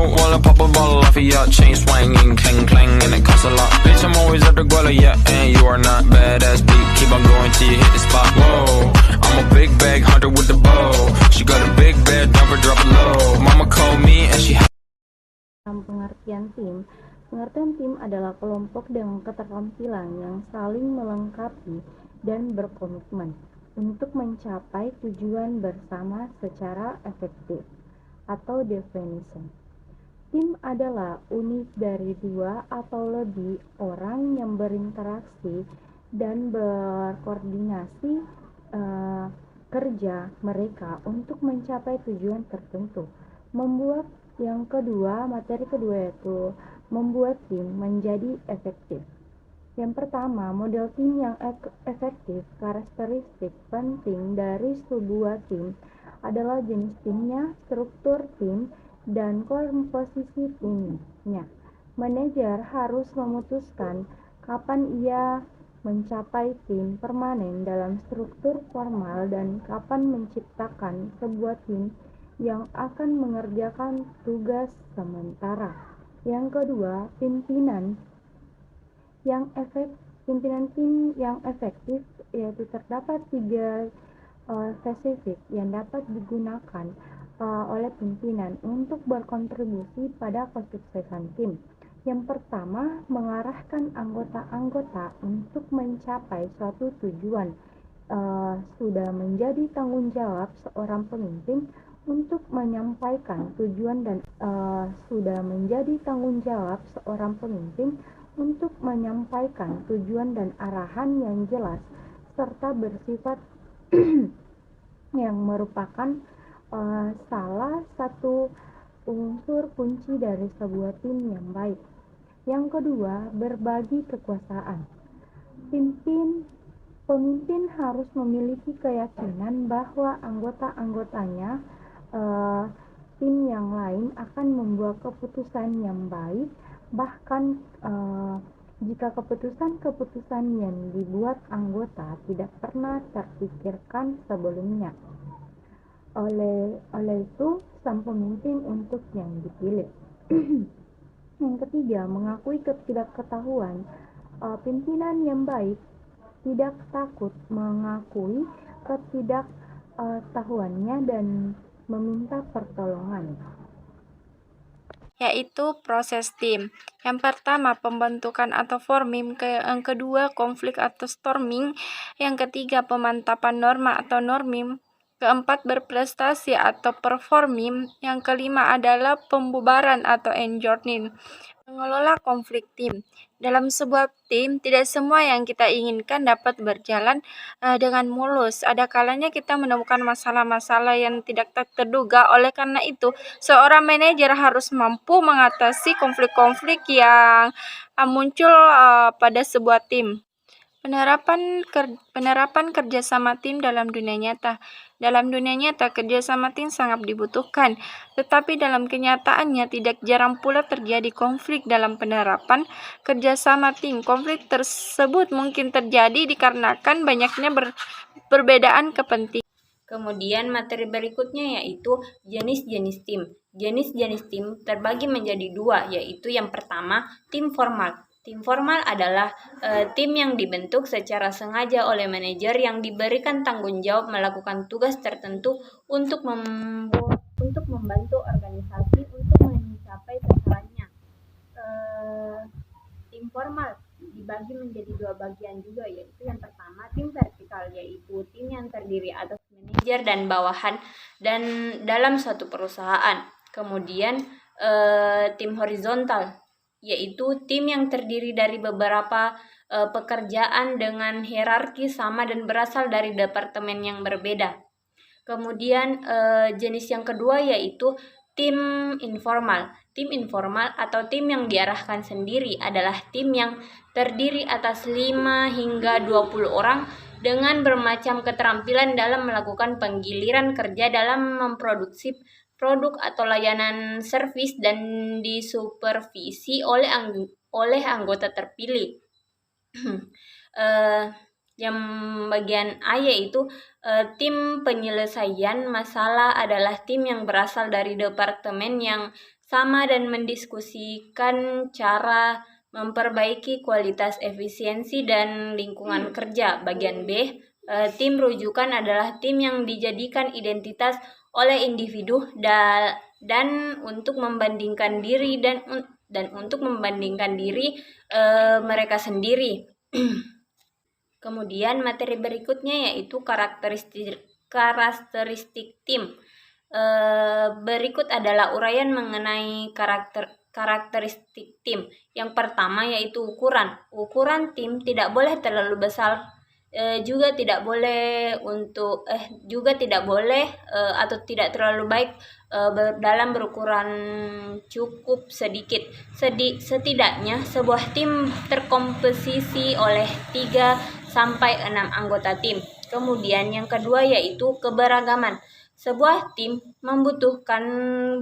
out while I pop a bottle off of ya. Chain swinging, clang clang, and it costs a lot. Bitch, I'm always at the guala, yeah, and you are not badass beat. Keep on going till you hit the spot. Whoa, I'm a big bag hunter with the bow. She got a big bed, never drop it low. Mama called me and she. Pengertian tim. Pengertian tim adalah kelompok dengan keterampilan yang saling melengkapi dan berkomitmen untuk mencapai tujuan bersama secara efektif. Atau definition. Tim adalah unit dari dua atau lebih orang yang berinteraksi dan berkoordinasi kerja mereka untuk mencapai tujuan tertentu. Materi kedua yaitu membuat tim menjadi efektif. Yang pertama, model tim yang efektif. Karakteristik penting dari sebuah tim adalah jenis timnya, struktur tim, dan komposisi timnya. Manajer harus memutuskan kapan ia mencapai tim permanen dalam struktur formal dan kapan menciptakan sebuah tim yang akan mengerjakan tugas sementara. Yang kedua, pimpinan tim yang efektif, yaitu terdapat 3 spesifik yang dapat digunakan oleh pimpinan untuk berkontribusi pada kesuksesan tim. Yang pertama, mengarahkan anggota-anggota untuk mencapai suatu tujuan. Sudah menjadi tanggung jawab seorang pemimpin untuk menyampaikan tujuan dan arahan yang jelas serta bersifat yang merupakan salah satu unsur kunci dari sebuah tim yang baik. Yang kedua, berbagi kekuasaan. Pemimpin harus memiliki keyakinan bahwa anggota-anggotanya tim yang lain akan membuat keputusan yang baik, bahkan jika keputusan yang dibuat anggota tidak pernah terpikirkan sebelumnya oleh itu sang pemimpin untuk yang dipilih. Yang ketiga, mengakui ketidaktahuan. Pimpinan yang baik tidak takut mengakui ketidaktahuannya dan meminta pertolongan. Yaitu proses tim. Yang pertama, pembentukan atau forming. Yang kedua, konflik atau storming. Yang ketiga, pemantapan norma atau norming. Keempat, berprestasi atau performing. Yang kelima adalah pembubaran atau endjourning. Mengelola konflik tim. Dalam sebuah tim, tidak semua yang kita inginkan dapat berjalan dengan mulus. Ada kalanya kita menemukan masalah-masalah yang tidak terduga. Oleh karena itu, seorang manajer harus mampu mengatasi konflik-konflik yang muncul pada sebuah tim. Penerapan kerjasama tim dalam dunia nyata. Dalam dunia nyata, kerjasama tim sangat dibutuhkan, tetapi dalam kenyataannya tidak jarang pula terjadi konflik dalam penerapan kerjasama tim. Konflik tersebut mungkin terjadi dikarenakan banyaknya perbedaan kepentingan. Kemudian materi berikutnya yaitu jenis-jenis tim. Jenis-jenis tim terbagi menjadi 2, yaitu yang pertama, tim formal. Tim formal adalah tim yang dibentuk secara sengaja oleh manajer yang diberikan tanggung jawab melakukan tugas tertentu untuk membantu organisasi untuk mencapai sasarannya. Tim formal dibagi menjadi 2 bagian juga, yaitu yang pertama tim vertikal, yaitu tim yang terdiri atas manajer dan bawahan dan dalam suatu perusahaan. Kemudian tim horizontal, yaitu tim yang terdiri dari beberapa pekerjaan dengan hierarki sama dan berasal dari departemen yang berbeda. Kemudian jenis yang kedua yaitu tim informal. Tim informal atau tim yang diarahkan sendiri adalah tim yang terdiri atas 5 hingga 20 orang dengan bermacam keterampilan dalam melakukan penggiliran kerja dalam memproduksi produk atau layanan servis dan disupervisi oleh anggota terpilih. Yang bagian A yaitu tim penyelesaian masalah adalah tim yang berasal dari departemen yang sama dan mendiskusikan cara memperbaiki kualitas, efisiensi, dan lingkungan kerja. Bagian B, tim rujukan adalah tim yang dijadikan identitas oleh individu dan untuk membandingkan diri dan untuk membandingkan diri mereka sendiri. Kemudian materi berikutnya yaitu karakteristik tim. Berikut adalah uraian mengenai karakteristik tim. Yang pertama yaitu ukuran. Ukuran tim tidak boleh terlalu besar, juga tidak boleh atau tidak terlalu baik dalam berukuran cukup sedikit. Setidaknya sebuah tim terkomposisi oleh 3-6 anggota tim. Kemudian yang kedua yaitu keberagaman. Sebuah tim membutuhkan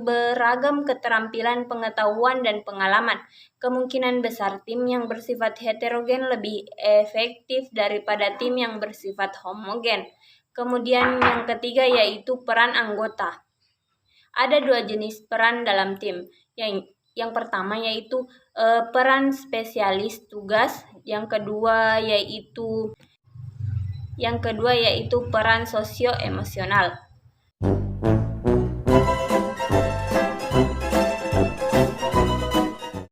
beragam keterampilan, pengetahuan, dan pengalaman. Kemungkinan besar tim yang bersifat heterogen lebih efektif daripada tim yang bersifat homogen. Kemudian yang ketiga yaitu peran anggota. Ada 2 jenis peran dalam tim. Yang pertama yaitu peran spesialis tugas, yang kedua yaitu peran sosio-emosional.